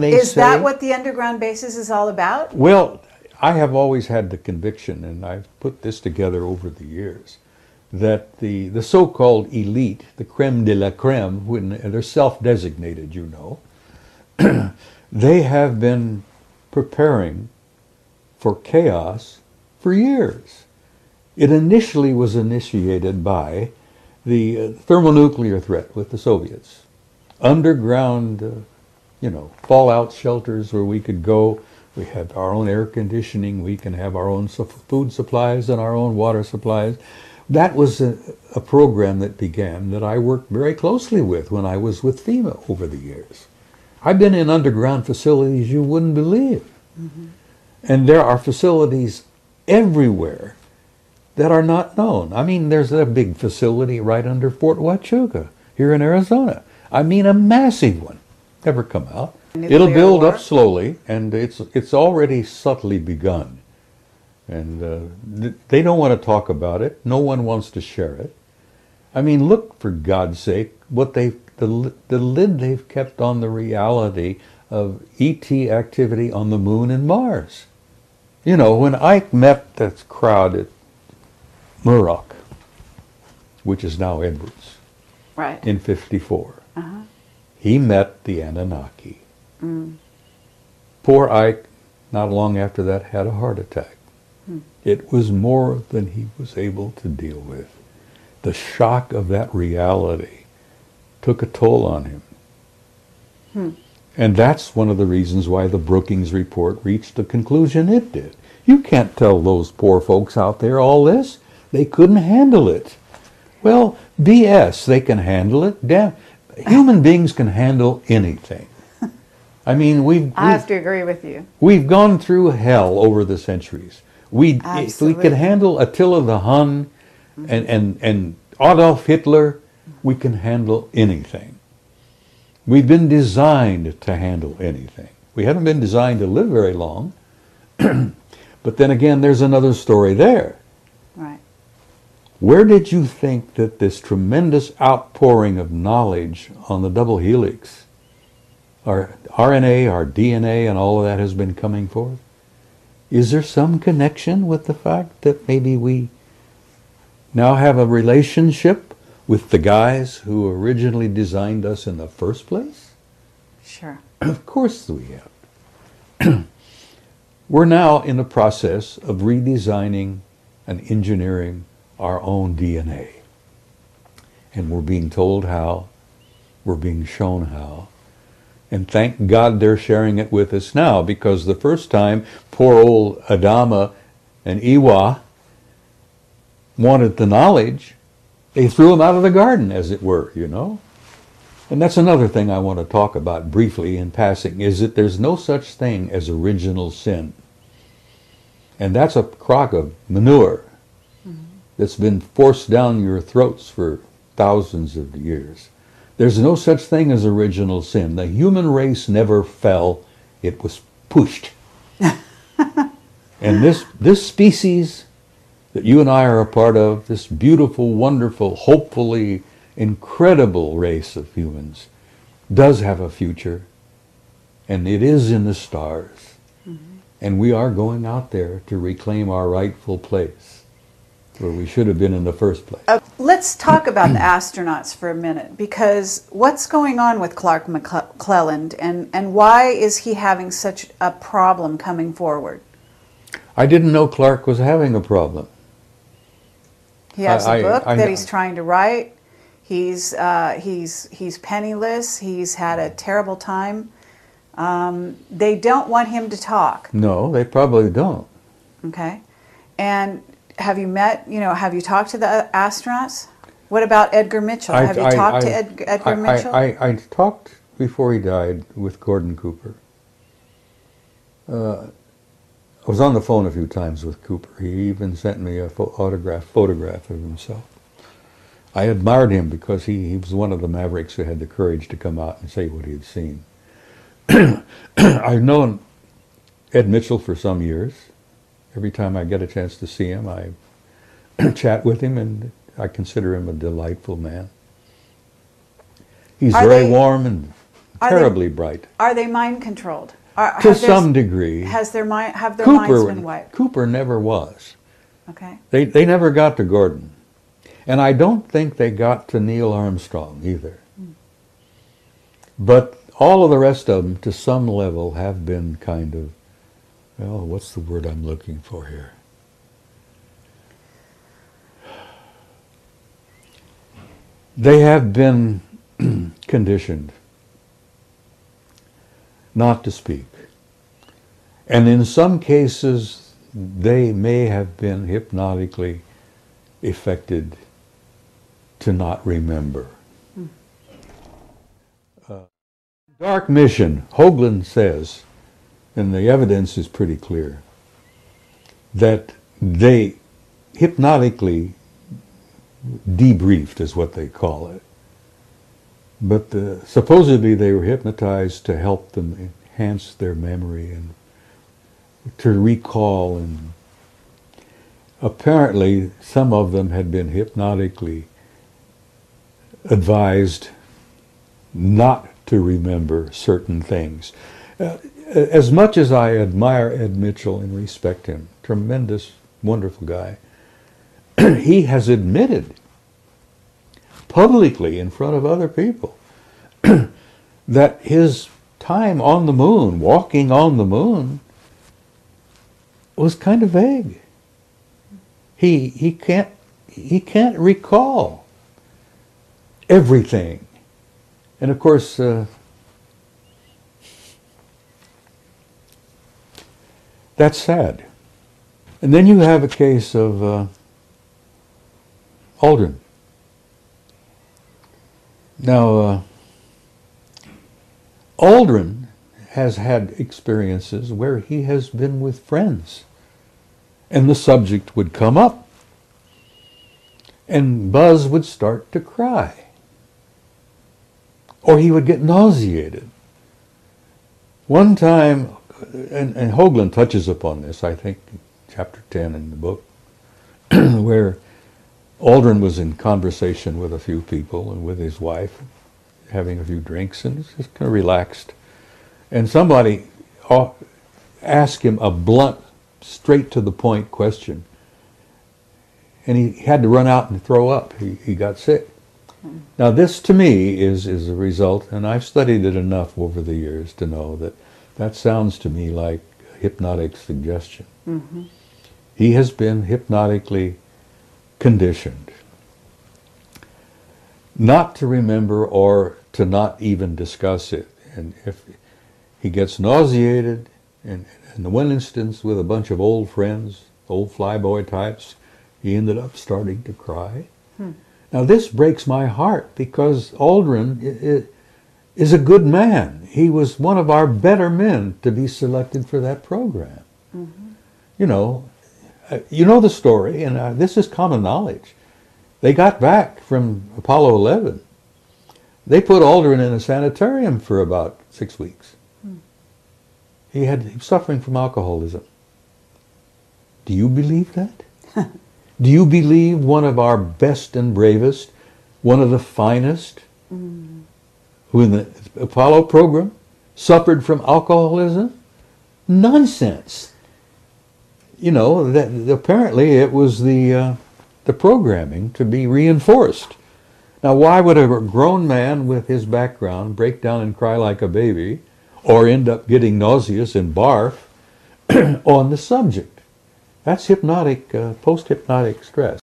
Is that what the underground bases is all about? Well, I have always had the conviction, and I've put this together over the years, that the so-called elite, the creme de la creme, when they're self-designated, you know, they have been preparing for chaos for years. It initially was initiated by the thermonuclear threat with the Soviets. Underground, you know, fallout shelters where we could go. We have our own air conditioning. We can have our own food supplies and our own water supplies. That was a program that began that I worked very closely with when I was with FEMA over the years. I've been in underground facilities you wouldn't believe. Mm-hmm. And there are facilities everywhere that are not known. I mean, there's a big facility right under Fort Huachuca here in Arizona. I mean, a massive one. Never come out. It'll build up slowly, and it's already subtly begun. And they don't want to talk about it. No one wants to share it. I mean, look, for God's sake, what the lid they've kept on the reality of ET activity on the moon and Mars. You know, when Ike met that crowd at Muroc, which is now Edwards, right, in '54, he met the Anunnaki. Mm. Poor Ike, not long after that, had a heart attack. Mm. It was more than he was able to deal with. The shock of that reality took a toll on him. Hmm. And that's one of the reasons why the Brookings report reached the conclusion it did. You can't tell those poor folks out there all this. They couldn't handle it. Well, BS, they can handle it. Damn, human beings can handle anything. I mean, I have to agree with you. We've gone through hell over the centuries. If we could handle Attila the Hun and Adolf Hitler, we can handle anything. We've been designed to handle anything. We haven't been designed to live very long. But then again, there's another story there. Right. Where did you think that this tremendous outpouring of knowledge on the double helix, our RNA, our DNA, and all of that has been coming forth? Is there some connection with the fact that maybe we now have a relationship with the guys who originally designed us in the first place? Sure. Of course we have. We're now in the process of redesigning and engineering our own DNA. And we're being told how, we're being shown how. And thank God they're sharing it with us now, because the first time poor old Adama and Iwa wanted the knowledge, they threw him out of the garden, as it were, you know. And that's another thing I want to talk about briefly in passing, is that there's no such thing as original sin. And that's a crock of manure that's been forced down your throats for thousands of years. There's no such thing as original sin. The human race never fell, it was pushed. And this species that you and I are a part of, this beautiful, wonderful, hopefully incredible race of humans, does have a future, and it is in the stars. Mm-hmm. And we are going out there to reclaim our rightful place, where we should have been in the first place. Let's talk about the astronauts for a minute, because what's going on with Clark McClelland, and why is he having such a problem coming forward? I didn't know Clark was having a problem. He has a book that he's trying to write. He's penniless. He's had a terrible time. They don't want him to talk. No, they probably don't. Okay. And have you talked to the astronauts? What about Edgar Mitchell? Have you talked to Edgar Mitchell? I talked before he died with Gordon Cooper. I was on the phone a few times with Cooper. He even sent me a photograph of himself. I admired him because he was one of the mavericks who had the courage to come out and say what he had seen. I've known Ed Mitchell for some years. Every time I get a chance to see him, I chat with him, and I consider him a delightful man. He's very warm and terribly bright. Are they mind controlled? To some degree. Have their minds been wiped? Cooper never was. Okay. They never got to Gordon. And I don't think they got to Neil Armstrong either. But all of the rest of them, to some level, have been kind of, well, what's the word I'm looking for here? They have been conditioned not to speak. And in some cases, they may have been hypnotically affected to not remember. Dark mission, Hoagland says, and the evidence is pretty clear, that they hypnotically debriefed, is what they call it. But supposedly they were hypnotized to help them enhance their memory and to recall, and apparently some of them had been hypnotically advised not to remember certain things. As much as I admire Ed Mitchell and respect him, tremendous, wonderful guy, he has admitted publicly in front of other people that his time on the moon, walking on the moon, was kind of vague. He can't recall everything. And of course, that's sad. And then you have a case of Aldrin. Now, Aldrin has had experiences where he has been with friends, and the subject would come up, and Buzz would start to cry, or he would get nauseated. One time, and Hoagland touches upon this, I think, in chapter 10 in the book, where Aldrin was in conversation with a few people and with his wife, having a few drinks, and just kind of relaxed. And somebody asked him a blunt, straight to the point question. And he had to run out and throw up. He got sick. Now this to me is a result, and I've studied it enough over the years to know that that sounds to me like hypnotic suggestion. Mm-hmm. He has been hypnotically conditioned not to remember or to not even discuss it. And if he gets nauseated, and in the one instance with a bunch of old friends, old flyboy types, he ended up starting to cry. Now this breaks my heart because Aldrin is a good man. He was one of our better men to be selected for that program. Mm-hmm. You know the story, and this is common knowledge. They got back from Apollo 11. They put Aldrin in a sanitarium for about 6 weeks. He was suffering from alcoholism. Do you believe that? Do you believe one of our best and bravest, one of the finest, who in the Apollo program suffered from alcoholism? Nonsense. You know, that apparently it was the programming to be reinforced. Now, why would a grown man with his background break down and cry like a baby, or end up getting nauseous and barf on the subject? That's hypnotic, post-hypnotic stress.